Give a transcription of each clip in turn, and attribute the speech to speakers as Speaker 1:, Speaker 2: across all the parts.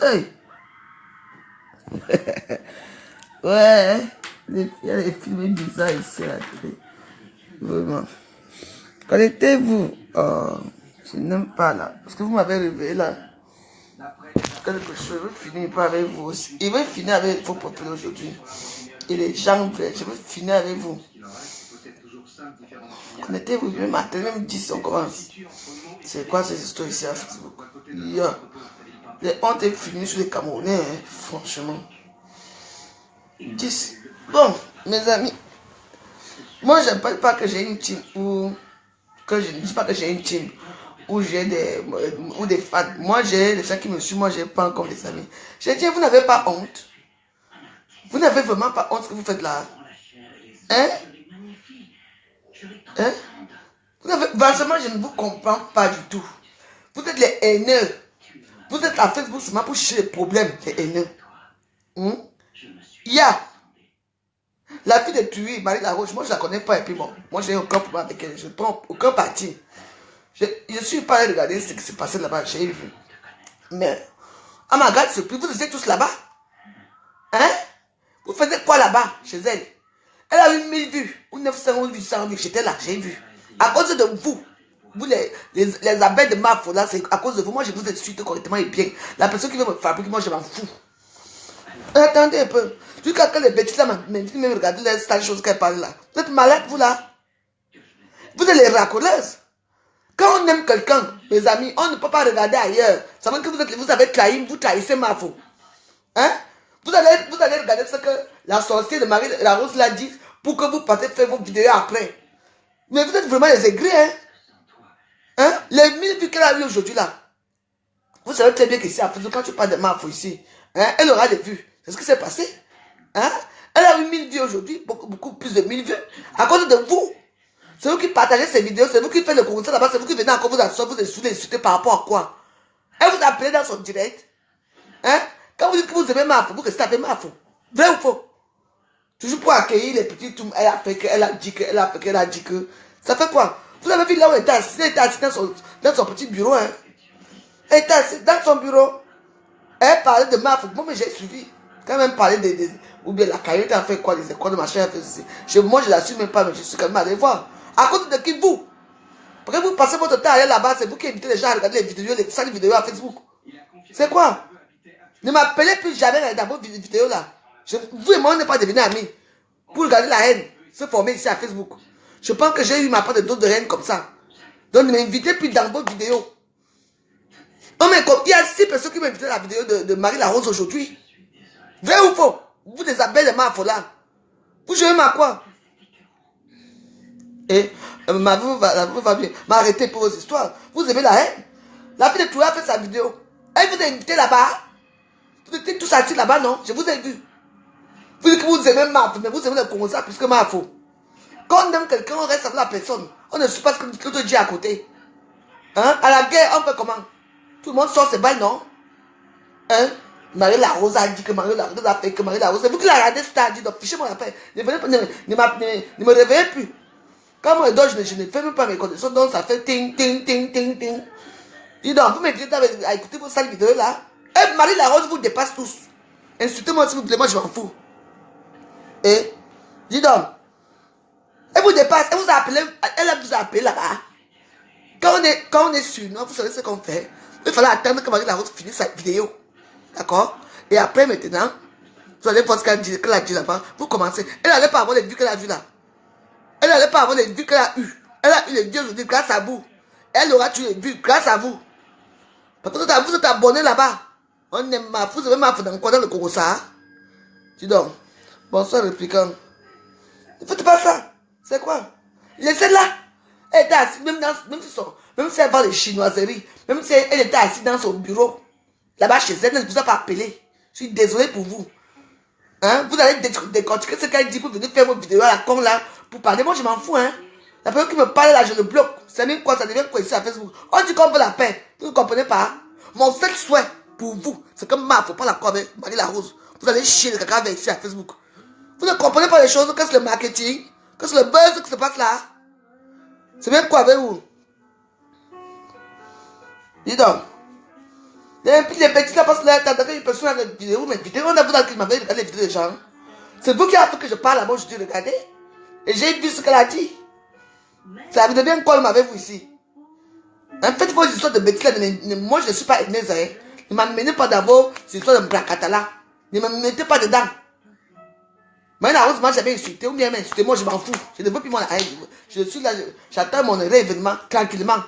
Speaker 1: Hey. Ouais, il y a des films bizarres ici à la télé. Vraiment. Connectez-vous. Oh, je n'aime pas là. Parce que vous m'avez réveillé là. Quelque chose, je veux finir pas avec vous aussi. Il veut finir avec vos profils aujourd'hui. Et les gens, je veux finir avec vous. Connectez-vous, même matin, même 10, on commence. C'est quoi ces histoires ici à Facebook? Yeah. Les hontes est finies sur les Camerounais, hein, franchement. 10. Bon, mes amis, moi je ne parle pas que j'ai une team ou que je ne dis pas que j'ai une team ou j'ai des fans. Moi j'ai des gens qui me suivent, moi j'ai pas encore des amis. Je dis, vous n'avez pas honte. Vous n'avez vraiment pas honte ce que vous faites là. Hein? Hein? Franchement, je ne vous comprends pas du tout. Vous êtes les haineux. Vous êtes à Facebook seulement pour chercher les problèmes, les haineux. Il y a la fille de Thuy, Marie Laroche, moi je la connais pas et puis bon, moi j'ai aucun problème avec elle, je ne prends aucun parti. Je suis pas allé regarder ce qui s'est passé là-bas, j'ai vu. Mais, à ma grande surprise, vous étiez tous là-bas? Hein? Vous faisiez quoi là-bas, chez elle? Elle a eu 1000 vues, ou 900 ou 800 vues, j'étais là, j'ai vu. À cause de vous, vous les abeilles de Mafo là, c'est à cause de vous, moi je vous ai suivi correctement et bien. La personne qui veut me fabriquer, moi je m'en fous. Attendez un peu. Jusqu'à quand les bêtises là, même regarder les choses qu'elle parle là. Vous êtes malade, vous là. Vous êtes les racoleuses. Quand on aime quelqu'un, mes amis, on ne peut pas regarder ailleurs. Ça veut dire que vous avez trahi, vous trahissez Mafo. Hein? Vous allez regarder ce que la sorcière de Marie la Rose l'a dit pour que vous partez faire vos vidéos après. Mais vous êtes vraiment les aigris, hein? Hein? Les 1000 vues qu'elle a eu aujourd'hui là. Vous savez très bien qu'ici, quand tu parles de Mafo ici, hein, elle aura des vues. C'est ce qui s'est passé. Hein? Elle a eu 1000 vues aujourd'hui, beaucoup plus de 1000 vues, à cause de vous. C'est vous qui partagez ces vidéos, c'est vous qui faites le concert là-bas, c'est vous qui venez encore vous asseoir, vous insulter par rapport à quoi? Elle vous a appelé dans son direct. Hein? Quand vous dites que vous aimez Mafo, vous restez avec Mafo. Vrai ou faux? Toujours pour accueillir les petits tours, elle a fait que, elle a dit que, elle a fait qu'elle a dit que. Ça fait quoi? Vous avez vu là où elle était assise, elle était assise dans son petit bureau, hein? Elle était assise dans son bureau. Elle parlait de Mafo, moi mais j'ai suivi. Quand même parler ou bien la carrière a fait quoi, les écoles de machin, elle fait moi je l'assume même pas, mais je suis quand même allé voir. À cause de qui vous? Parce que vous passez votre temps à aller là-bas, c'est vous qui invitez les gens à regarder les vidéos, les sales vidéos à Facebook. C'est quoi? Ne m'appelez plus jamais dans vos vidéos là. Vous et moi, on n'est pas devenus amis. Pour regarder la haine, se former ici à Facebook. Je pense que j'ai eu ma part de dose de haine comme ça. Donc ne m'invitez plus dans vos vidéos. Oh mais il y a 6 personnes qui m'ont invité à la vidéo de Marie Larose aujourd'hui. Vrai ou faux? Vous les abeilles de Mafo là. Vous jouez à quoi? Et ma vie va bien. Mais arrêtez pour vos histoires. Vous aimez la haine? La fille de Touya a fait sa vidéo. Elle vous a invité là-bas. Vous étiez tous assis là-bas, non? Je vous ai vu. Vous dites que vous aimez Mafo, mais vous aimez le Congo plus que Mafo. Quand on aime quelqu'un, on reste avec la personne. On ne suit pas ce que l'autre dit à côté. Hein? À la guerre, on fait comment? Tout le monde sort ses balles, non? Hein? Marie Larose a dit que Marie Larose a fait que Marie Larose. C'est vous qui l'avez regardé, c'est à dire, donc fichez moi la paix. Ne me réveillez plus. Quand moi je dors, je ne fais même pas mes conditions, donc ça fait ting, ting, ting, ting, ting. Dis donc, vous m'invitez à écouter vos sales vidéos là. Et Marie Larose vous dépasse tous. Insultez-moi s'il vous plaît, moi je m'en fous. Et, dis donc, elle vous dépasse, elle vous a appelé là-bas. Quand on est sur nous, vous savez ce qu'on fait. Il fallait attendre que Marie Larose finisse sa vidéo. D'accord? Et après maintenant, vous allez voir ce qu'elle a dit là-bas. Vous commencez. Elle n'allait pas avoir les vues qu'elle a vues là. Elle n'allait pas avoir les vues qu'elle a eues. Elle a eu les vues aujourd'hui grâce à vous. Elle aura eu les vues grâce à vous. Parce que vous êtes abonné là-bas. On aime ma vous avez ma dans quoi dans le Congo ça? Dis donc. Bonsoir répliquant. Ne faites pas ça. C'est quoi? Laissez-la. Elle était assise, même si elle vend les chinoiseries, même si elle était assise dans son bureau, là-bas chez elle, elle ne vous a pas appelé. Je suis désolé pour vous. Hein? Vous allez décortiquer ce qu'elle dit pour venir faire vos vidéos à la con là, pour parler. Moi, je m'en fous. Hein? La personne qui me parle là, je le bloque. C'est même quoi, ça devient quoi ici à Facebook? On dit qu'on veut la paix. Vous ne comprenez pas? Mon seul souhait pour vous, c'est que faut pas la croire avec Marie Larose. Vous allez chier le caca avec ici à Facebook. Vous ne comprenez pas les choses, qu'est-ce que le marketing, qu'est-ce que le buzz qui se passe là? C'est même quoi avec vous? Dis donc. Et puis les petits là passent là, t'as une personne avec des vidéos, mes vidéos, on a vu dans qui m'avait regardé les vidéos des gens. C'est vous qui avez fait que je parle là-bas, je dis regardez. Et j'ai vu ce qu'elle a dit. Ça devient quoi, m'avez-vous ici? En fait, vos histoires de bêtises là, moi je ne suis pas haineuse. Hein. Ne m'amenez pas d'abord ces histoires de bracata là. Ne me mettez pas dedans. Mais la rose, moi j'avais insulté, ou bien insulté, moi je m'en fous. Je ne veux plus mon haine. Je suis là, j'attends mon réévénement tranquillement.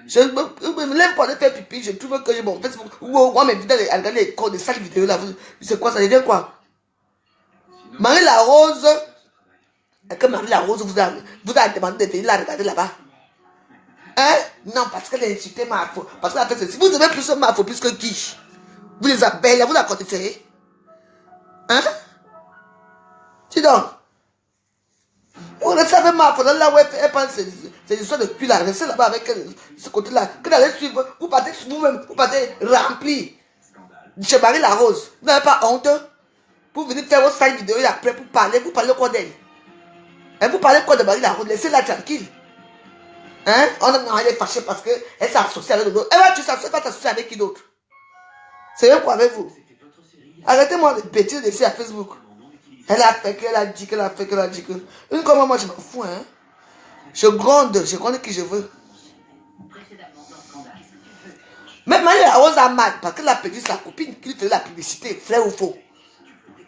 Speaker 1: Je me lève pour aller faire pipi, je trouve que j'ai mon Facebook. Ou mes vidéos, regarder les codes de chaque vidéo là. C'est quoi, ça devient quoi? Marie la Rose, est-ce que Marie la Rose vous a demandé de venir la regarder là-bas? Hein? Non, parce qu'elle a insulté ma faute. Parce qu'elle a fait ceci. Vous aimez plus ma faute plus que qui? Vous les appelez, vous la connaissez? Hein? Dis donc. Vous ne savez ma faute. Là où elle pense ces histoires de cul là. Restez là-bas avec ce côté-là. Que d'aller suivre, vous partez vous-même, vous partez rempli. Chez Marie la Rose. Vous n'avez pas honte? Pour venir faire vos 5 vidéos après pour parler. Vous parlez quoi d'elle? Et vous parlez quoi de Marie la Rose? Laissez-la tranquille. Hein? Elle est fâchée parce qu'elle s'est associée avec d'autres. Elle va s'associer avec qui d'autre? C'est même quoi avec vous? Arrêtez-moi de bêtises ici à Facebook. Elle a fait qu'elle a dit qu'elle a fait qu'elle a dit que. Une comme moi, je m'en fous. Hein? Je gronde qui je veux. Mais Marie la Rose a mal parce qu'elle a perdu sa copine qui faisait la publicité, vrai ou faux.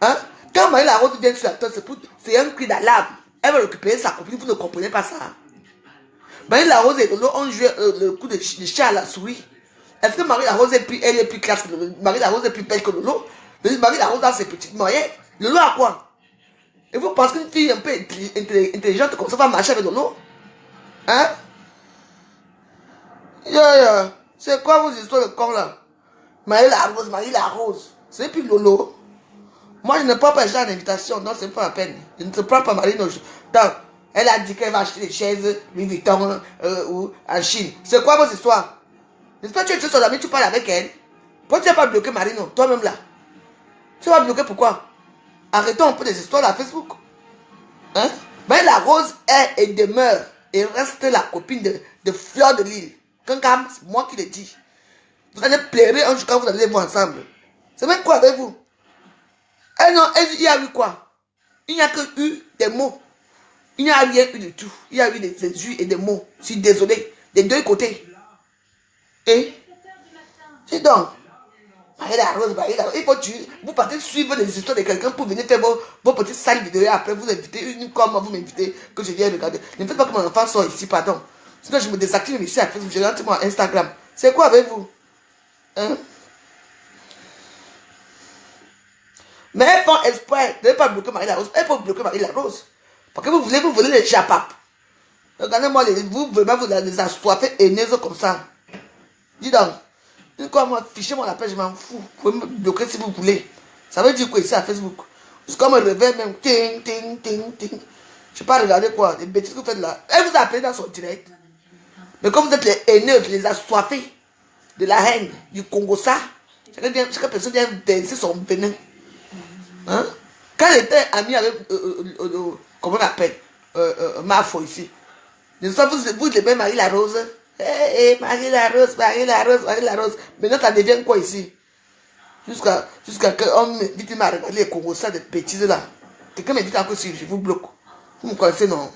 Speaker 1: Hein? Quand Marie la Rose vient sur la tête, c'est un cri d'alarme. Elle va récupérer sa copine, vous ne comprenez pas ça. Marie la Rose et Lolo ont joué le coup de chat à la souris. Est-ce que Marie la Rose est plus, elle est plus classe que Lolo? Marie la Rose est plus belle que Lolo? Marie la Rose a ses petites moyens. Lolo a quoi? Et vous pensez qu'une fille un peu intelligente comme ça va marcher avec Lolo? Hein? C'est quoi vos histoires de con là? Marie la Rose. C'est plus Lolo. Moi je ne prends pas les gens en invitation. Non, c'est pas la peine. Je ne te prends pas Marie. Donc, elle a dit qu'elle va acheter des chaises Louis Vuitton ou en Chine. C'est quoi vos histoires? N'est-ce pas que tu es son ami, tu parles avec elle? Pourquoi tu n'as pas bloqué Marino, toi-même là? Tu vas bloquer pourquoi? Arrêtons un peu des histoires là, Facebook. Hein? Mais la Rose est et demeure et reste la copine de Fleur de Lille. C'est moi qui le dis. Vous allez pleurer un jour quand vous allez voir ensemble. C'est même quoi avec vous? Eh non, il y a eu quoi? Il n'y a que eu des mots. Il n'y a rien eu du tout. Il y a eu des yeux et des mots. Je suis désolé. Des deux côtés. Et c'est donc. Marie la Rose. Il faut que vous partez suivre les histoires de quelqu'un pour venir faire vos petites salles vidéo. Et après, vous invitez une comme vous m'invitez que je viens regarder. Ne faites pas que mon enfant soit ici, pardon. Sinon, je me désactive ici à Facebook. Je rentre moi Instagram. C'est quoi avec vous? Hein? Mais elles font espoir. Ne pas bloquer Marie la Rose. Elles vont bloquer Marie la Rose. Parce que vous voulez les japap. Regardez-moi, vous les assoiffez haineuses comme ça. Dis donc. Moi, fichez-moi la paix, je m'en fous. Vous pouvez me bloquer si vous voulez. Ça veut dire quoi ici à Facebook? Jusqu'à me réveiller même. Ting, ting, ting, ting. Je ne sais pas regarder quoi. Les bêtises que vous faites là. Elle vous a appelé dans son direct. Mais comme vous êtes les haineux, les assoiffés de la haine, du Congo, ça, chaque personne vient verser son venin. Hein? Quand elle était amie avec, comment on appelle, Mafo ici. Vous aimez Marie la Rose. Marie la Rose, Marie la Rose, Marie la Rose. Maintenant, ça devient quoi ici? Jusqu'à qu'on m'invite à regarder les Congo, ça, des bêtises là. Quelqu'un m'invite encore si je vous bloque. Vous me connaissez, non?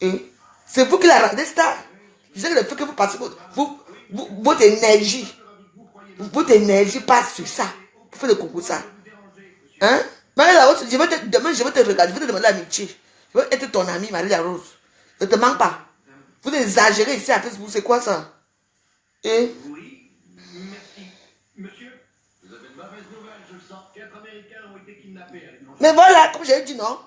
Speaker 1: Et c'est vous qui la rendez star. Je sais que le fait que vous passez votre énergie passe sur ça. Vous faites le Congo ça. Hein? Marie la Rose, demain je vais te regarder, je vais te demander l'amitié. Je vais être ton ami, Marie la Rose. Ne te manque pas. Vous exagérez ici à Facebook, c'est quoi ça? Et?
Speaker 2: Oui, merci. Monsieur, vous avez de mauvaises nouvelles, je le sens. 4 Américains ont été kidnappés avec nos...
Speaker 1: Mais voilà, comme j'ai dit, non?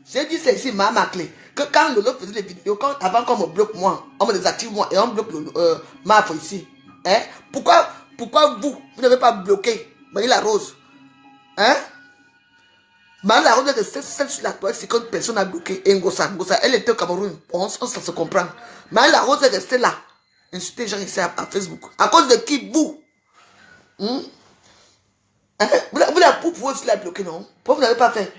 Speaker 1: J'ai dit, c'est ici ma clé. Que quand Lolo faisait les vidéos, avant qu'on me bloque moi, on me désactive moi et on bloque ma foi ici. Hein? Pourquoi vous n'avez pas bloqué Marie la Rose? Hein? Marie la Rose est celle sur la toile, c'est qu'une personne a bloqué. Et Ngosa, elle était au Cameroun. Ça se comprend. Marie la Rose est restée là. Insulter les gens ici à Facebook. À cause de qui vous? Hein? Vous pouvez aussi la bloquer, non? Pourquoi vous n'avez pas fait?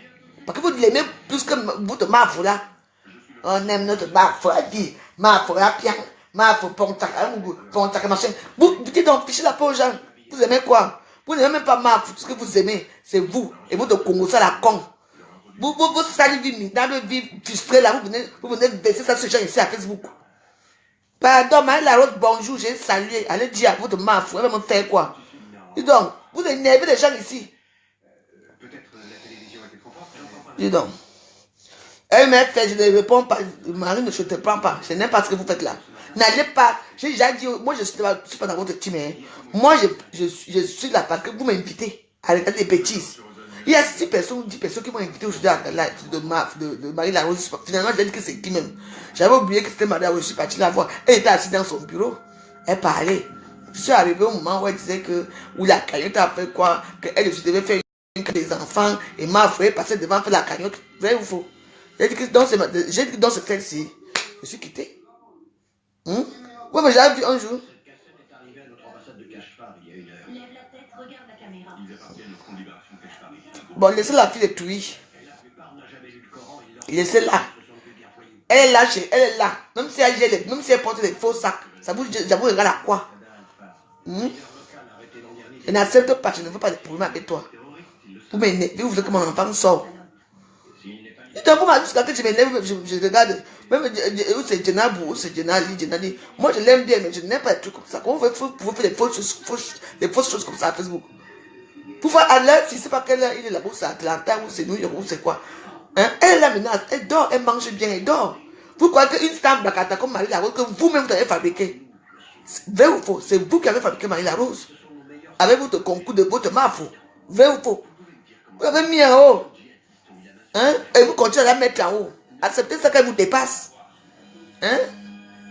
Speaker 1: Parce que vous l'aimez plus que votre Mafo là. On aime notre Mafo à dire. Mafo à bien. Mafou, Pontac, machin. Vous dites donc, fichez la peau aux gens. Vous aimez quoi? Vous n'aimez même pas Mafou. Tout ce que vous aimez, c'est vous. Et vous de Congo, ça la con. Vous salivez, dans le vie frustré là, vous venez baisser ça sur les gens ici à Facebook. Pardon, Marie-Larose, bonjour, j'ai salué. Allez dire à vous de Mafou, elle va me faire quoi? Dis donc, vous énervez les gens ici.
Speaker 2: Peut-être la télévision était trop forte.
Speaker 1: Dis donc. Elle m'a fait, je ne réponds pas. Marie, ne te prends pas. Je n'aime pas ce que vous faites là. N'allez pas. J'ai déjà dit, moi je ne suis pas dans votre team. Hein. Moi je suis là parce que vous m'invitez à regarder des bêtises. Il y a 6 personnes ou 10 personnes qui m'ont invité aujourd'hui à la live de Marie-Larose. Finalement, j'ai dit que c'est qui même. J'avais oublié que c'était Marie-Larose. Je suis parti la voir. Elle était assise dans son bureau. Elle parlait. Je suis arrivé au moment où elle disait que, où la cagnotte a fait quoi, qu'elle devait faire une des enfants et ma frère passait devant faire la cagnotte. Vrai ou faux? J'ai dit que dans ce fait-ci, je suis quitté. Oui, mais j'avais vu un jour.
Speaker 2: Cette cassette est arrivée à notre ambassade de Cachefar il y a 1 heure.
Speaker 3: Lève la tête, regarde la caméra.
Speaker 2: Ils appartiennent au Front de Libération de Cachefar.
Speaker 1: Bon, laissez la fille de Touy.
Speaker 2: Et la plupart n'ont jamais lu le Coran et leur
Speaker 1: Laissez-la.
Speaker 2: se sont fait bien voyous.
Speaker 1: Elle est là, elle est là. Même si elle gèle, même si elle porte des faux sacs, ça vous regarde à quoi? Je n'accepte pas, je ne veux pas de problème avec toi. Vous m'énervez, vous voulez que mon enfant sorte. Donc, vous m'avez jusqu'à que je m'énerve, je regarde. Même où c'est Djenabou, où c'est Djenali. Moi, je l'aime bien, mais je n'aime pas les trucs comme ça. Comment vous pouvez faire des fausses choses comme ça à Facebook? Pour voir à l'heure, si c'est pas quelle heure il est là-bas, c'est Atlanta, ou c'est New York, ou c'est quoi. Hein? Elle est là maintenant, elle dort, elle mange bien, elle dort. Vous croyez qu'une star Blacata comme Marie-Larose, que vous-même vous avez fabriqué? Vrai ou faux? C'est vous qui avez fabriqué Marie-Larose. Avec votre concours de votre mafou. Vrai ou faux? Vous l'avez mis en haut. Hein? Et vous continuez à la mettre en haut. Acceptez ça qu'elle vous dépasse. Hein?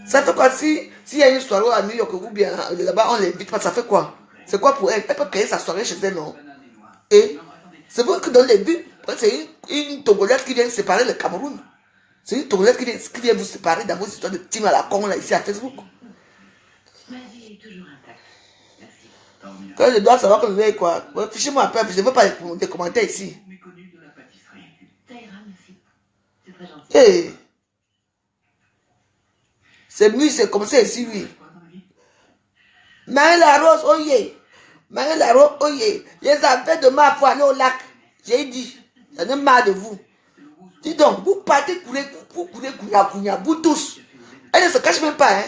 Speaker 1: Ça fait quoi si il y a une soirée à New York ou bien là-bas on l'invite pas, ça fait quoi? C'est quoi pour elle? Elle peut créer sa soirée chez elle, non? Et c'est vous qui donnez les buts. C'est une Togolaise qui vient séparer le Cameroun. C'est une Togolaise qui vient vous séparer dans vos histoires de team à la con là ici à Facebook.
Speaker 3: Ma vie est toujours intacte. Merci.
Speaker 1: Quand je dois savoir que vous avez quoi? Fichez-moi un peu, je ne veux pas des commentaires ici.
Speaker 2: Méconnu de la pâtisserie.
Speaker 3: Ça ira, merci. C'est très gentil.
Speaker 1: Hey. C'est mieux, c'est comme ça ici, oui. Marie-Larose, oh yeah. Marie-Larose, oh yeah. Les affaires de ma foi, aller au lac. J'ai dit, j'en ai marre de vous. Dis donc, vous partez vous courez, vous tous. Elle ne se cache même pas, hein.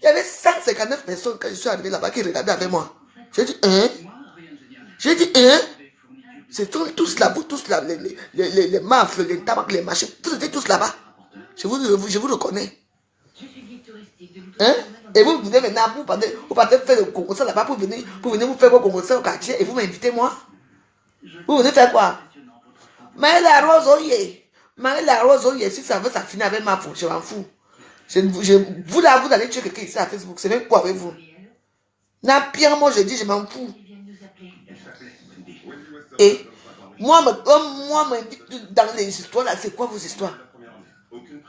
Speaker 1: Il y avait 159 personnes quand je suis arrivé là-bas qui regardaient avec moi. J'ai dit, hein? J'ai dit, hein? C'est tous là, vous tous là, les mafles, les tabacs, les machins, tous étaient tous là-bas. Je vous reconnais.
Speaker 3: Je suis guide touristique de
Speaker 1: Hein? Et vous venez maintenant, vous partez faire le Congo là-bas pour venir vous faire vos Congo au quartier et vous m'invitez moi? Vous venez faire quoi? Marie-Larose, oh yeah. Marie-Larose, oh yeah. Si ça veut, ça finit avec ma faute, je m'en fous. Vous là, vous allez tuer quelqu'un ici à Facebook, c'est même quoi avec vous? N'a pire, moi je dis, je m'en fous.
Speaker 3: Ils viennent nous appeler.
Speaker 1: Et moi, m'invite dans les histoires là, c'est quoi vos histoires?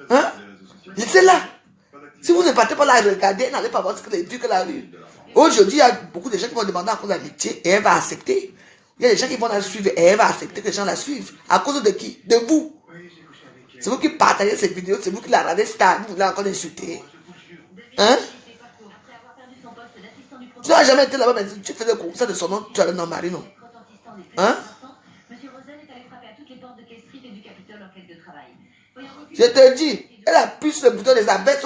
Speaker 1: Hein? Laissez-la. Si vous ne partez pas là et regardez, n'allez pas voir ce que les vues qu'elle a eu. Aujourd'hui, il y a beaucoup de gens qui vont demander encore l'amitié et elle va accepter. Il y a des gens qui vont la suivre et elle va accepter que les gens la suivent. À cause de qui? De vous. C'est vous qui partagez cette vidéo, c'est vous qui la rendez star, vous voulez encore l'insulter. Hein?
Speaker 3: Après avoir perdu son poste d'assistant du
Speaker 1: Tu n'as jamais été là-bas, mais tu faisais comme ça de son nom, tu as le nom Marie, non?
Speaker 3: retentissant des
Speaker 1: Hein?
Speaker 3: Monsieur Rosel est allé frapper à toutes les portes de K Street et du Capitole en quête de travail.
Speaker 1: Je te dis, elle a plus le bouton des abeilles.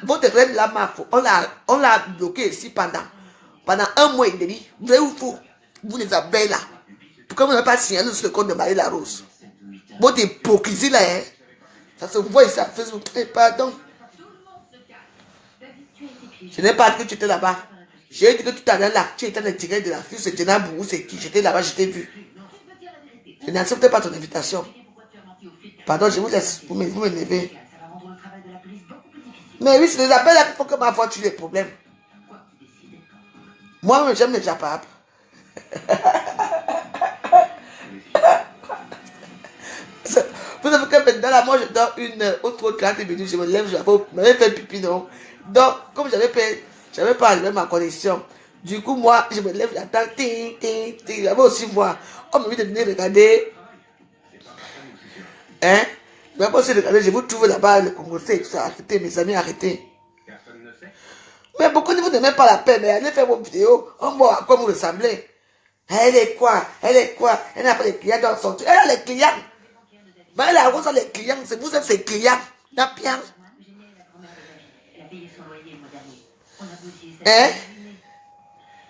Speaker 1: Votre reine la mafo, on l'a bloqué ici pendant 1 mois et demi. Vrai ou faux? Vous les abeilles là. Pourquoi vous n'avez pas signalé sur le compte de Marie-Larose? Votre hypocrisie là, hein? Ça se voit ici à Facebook. Pardon. Je n'ai pas dit que tu étais là-bas. J'ai dit que tu étais là. Tu étais dans le direct de la fille, c'est Djenabou, c'est qui? J'étais là-bas, je t'ai vu. Je n'accepte pas ton invitation. Pardon, je vous laisse. Vous m'énervez. Mais oui, c'est les appels là qu'il faut que ma voix tue les problèmes. Moi, j'aime les japapes. Vous savez que maintenant, là, moi, je dors 1 heure, autre 30 minutes, je me lève, je vais faire pipi, non. Donc, comme j'avais pas arrivé ma connexion, du coup, moi, je me lève, j'attends, ting, ting, ting, j'avais aussi voir. On m'a dit de venir regarder, hein, Mais moi aussi, regardez, je vous trouve là-bas, le Congolais et tout ça. Arrêtez, mes amis, arrêtez.
Speaker 2: Personne ne sait.
Speaker 1: Mais beaucoup de vous n'aimez pas la paix, mais allez faire vos vidéos. On voit à quoi vous ressemblez. Elle est quoi? Elle est quoi? Elle n'a pas de clients dans son truc. Elle a les clients. Mais elle a les clients. C'est vous êtes ses clients. N'a bien.
Speaker 3: Elle a payé son loyer le mois dernier. On a bossé.
Speaker 1: Hein?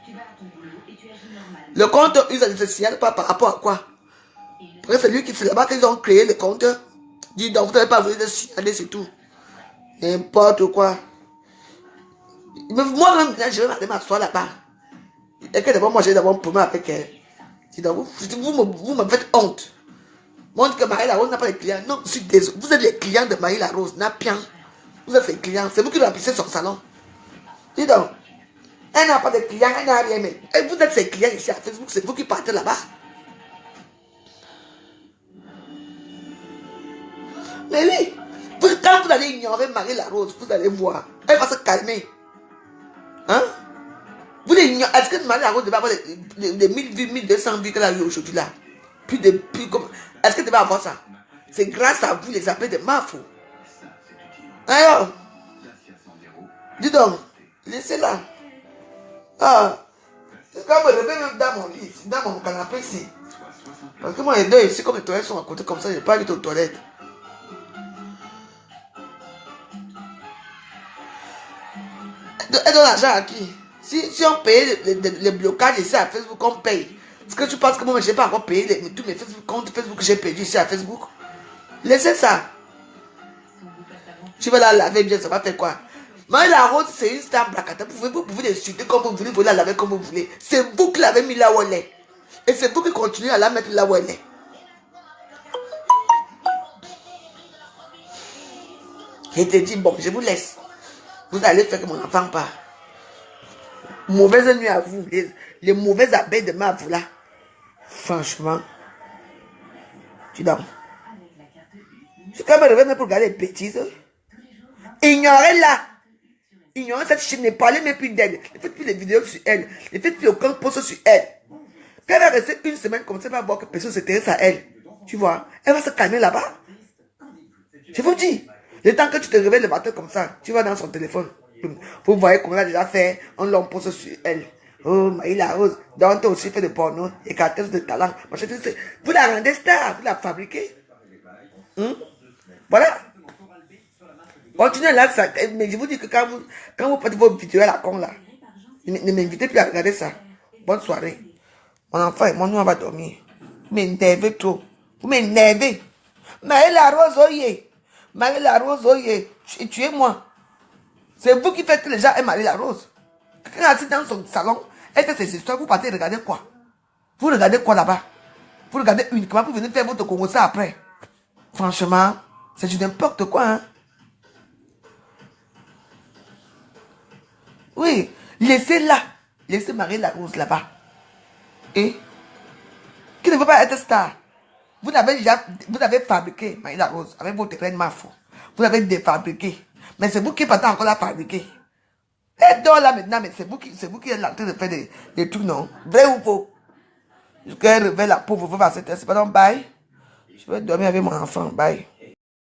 Speaker 3: Tu vas à ton boulot et tu agis normal.
Speaker 1: Le compte use à social pas par rapport à quoi? Parce que c'est lui qui fait là-bas qu'ils ont créé le compte. Dis donc, vous n'avez pas voulu de signaler, c'est tout. N'importe quoi. Mais moi-même, je vais aller m'asseoir là-bas. Et que d'abord, moi, j'ai d'abord un problème avec elle. Dis donc, vous me faites honte. Moi, on dit que Marie-Larose n'a pas de clients. Non, je suis désolé. Vous êtes les clients de Marie-Larose, n'a bien. Vous êtes ses clients. C'est vous qui remplissez son salon. Dis donc. Elle n'a pas de clients, elle n'a rien. Mais et vous êtes ses clients ici à Facebook, c'est vous qui partez là-bas. Mais oui, quand vous allez ignorer Marie-Larose, vous allez voir. Elle va se calmer. Hein? Vous l'ignorez. Est-ce que Marie-Larose devait avoir les 1000 vues, 1200 vues qu'elle a eu aujourd'hui là? Est-ce qu'elle devait avoir ça? C'est grâce à vous, les appels de Mafou. Alors, dis donc, laissez-la. Ah, c'est quand je me réveille même dans mon lit, dans mon canapé ici. Parce que moi, les deux ici, comme les toilettes sont à côté comme ça, je n'ai pas vu aux toilettes. Elle donne l'argent à qui? Si on paye les blocages ici à Facebook, on paye. Est-ce que tu penses que moi, je n'ai pas encore payé tous mes Facebook, comptes Facebook que j'ai perdu ici à Facebook? Laissez ça. Tu vas la laver bien, ça va faire quoi? Marie-Larose, c'est une star bracata. Vous pouvez l'insulter comme vous voulez, vous la laver comme vous voulez. C'est vous qui l'avez mis là où elle est. Et c'est vous qui continuez à la mettre là où elle est. Je te dis, bon, je vous laisse. Vous allez faire que mon enfant part. Mauvaise nuit à vous. Les mauvaises abeilles de ma vous là. Franchement. Tu dors. Je quand même réveillé pour regarder les bêtises. Ignorez-la. Ignorez cette chine. Ne parlez même plus d'elle. Ne faites plus les vidéos sur elle. Ne faites plus aucun post sur elle. Quand elle va rester une semaine comme ça, elle va voir que personne s'intéresse à elle. Tu vois. Elle va se calmer là-bas. Je vous dis. Le temps que tu te réveilles le matin comme ça, tu vas dans son téléphone. Vous voyez qu'on a déjà fait un long post sur elle. Oh, Marie-Larose, donc toi aussi fait de porno, et caractère de talent. Vous la rendez star, vous la fabriquez. Voilà. Continuez là, ça, mais je vous dis que quand vous faites vos vidéos à la con là, ne m'invitez plus à regarder ça. Bonne soirée. Mon enfant et moi, nous on va dormir. Vous m'énervez trop. Vous m'énervez. Marie-Larose, oye. Marie-Larose, oye. Tuez-moi. C'est vous qui faites que les gens aiment Marie-Larose. Quelqu'un est assis dans son salon, elle fait ses histoires, vous partez regarder quoi? Vous regardez quoi là-bas? Vous regardez uniquement pour venir faire votre Congo ça après. Franchement, c'est du n'importe quoi, hein? Oui, laissez-la. Laissez Marie-Larose là-bas. Et qui ne veut pas être star? Vous avez fabriqué Marie-Larose avec votre reine Mafou. Vous l'avez défabriqué. Mais c'est vous qui partez encore la fabriquer. Elle dort là maintenant, mais c'est vous qui êtes en train de faire des trucs, non? Vrai ou faux? Je réveille la pauvre, vous va se tester. Pardon, bye. Je vais dormir avec mon enfant, bye.